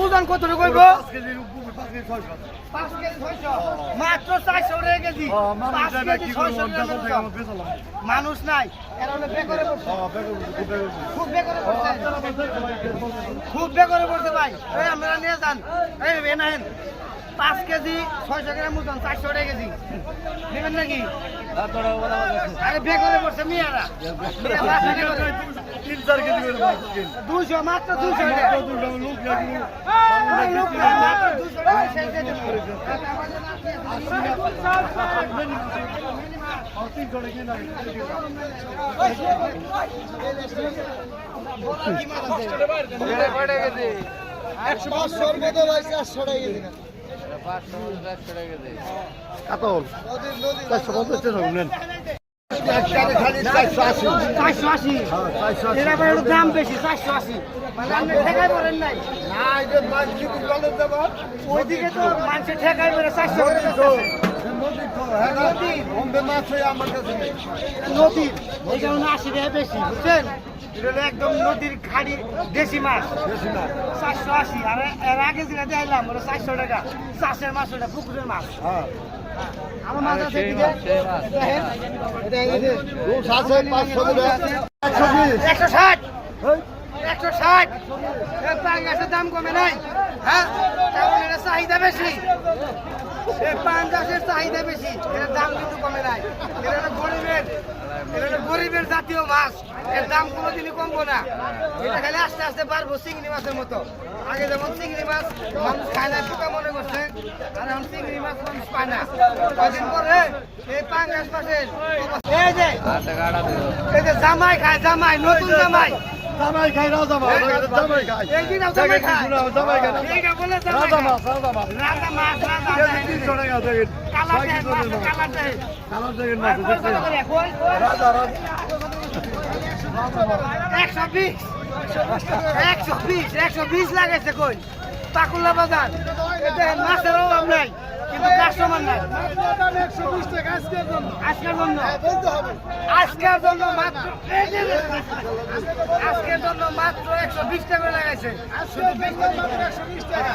ওজন কত কইব? 5 কেজি 600 মাত্র 400 টাকা কেজি। 5 কেজি 600 টাকা। মানুষ নাই, এরা হলো বেকরে পড়ছে। খুব বেকরে পড়ছে, খুব বেকরে পড়ছে ভাই। এই আমরা নিয়ে যান, এই এনাহেন 5 কেজি 600 গ্রাম ওজন 400 টাকা কেজি নেবেন নাকি? আরে বেকরে পড়ছে মিয়ারা, 3-4 কেজি করে 200 মাত্র 200 টাকা। লোক মাত্র 200 টাকা শেষ দিয়ে দেবো। কাতল 450 টাকা নেন। 480 এরা ভাই একটু দাম বেশি 480 মানে আপনি ঠেকাই পড়েন নাই। ওইদিকে তো মানুষের ঠেকাই পড়ে 400 নদীর এই কারণে 80 টাকা বেশি বুঝছেন। এটা হলো একদম নদীর খাড়ি দেশি মাছ 480। আর এর আগে যেটা দিলাম ওটা 400 টাকা। চাষের মাছ ওটা পুকুরের মাছ। আমার মাছ আছে এদিকে দেখেন, এটা এই যে 160 160 এর পাঙ্গাসের দাম কমে নাই। হ্যাঁ কারণ এটা চাহিদা বেশি, এই পাঙ্গাসের চাহিদা বেশি, এর দাম কিন্তু কমে নাই। এটা গরিবের জাতীয় মাছ, এর দাম কোনোদিনই কমবো না। এটা খালি আস্তে আস্তে বাড়বো চিংড়ি মাছের মতো। আগে যেমন চিংড়ি মাছ মানুষ খায় না পোকা মনে করছে, আর এখন চিংড়ি মাছ মানুষ পায় না। কদিন পরে এই পাঙ্গাস মাছের এই যে জামাই খায়, জামাই নতুন জামাই জামাই খাই রাজা মাছ, জামাই খাই এই দিন জামাই খায়, জামাই খাই এইটা বলে জামাই রাজা খায়। মাছ, রাজা মাছ রাজা মাছ, রাজা 300 টাকা দেখেন। কালার দেয় মাছ, কালার দেয়। কালার দেখেন মাছ কত করে কই? রাজা রাজা 120 120 লাগাইছে কই পাকুল্লা বাজার। এটা মাছের অভাব নাই কিন্তু কাস্টমার নাই। 120 টাকা আজকের জন্য। আজকের জন্য বলতে হবে আজকের জন্য মাত্র আজকের জন্য মাত্র 120 টাকা লাগাইছে। শুধু 120 টাকা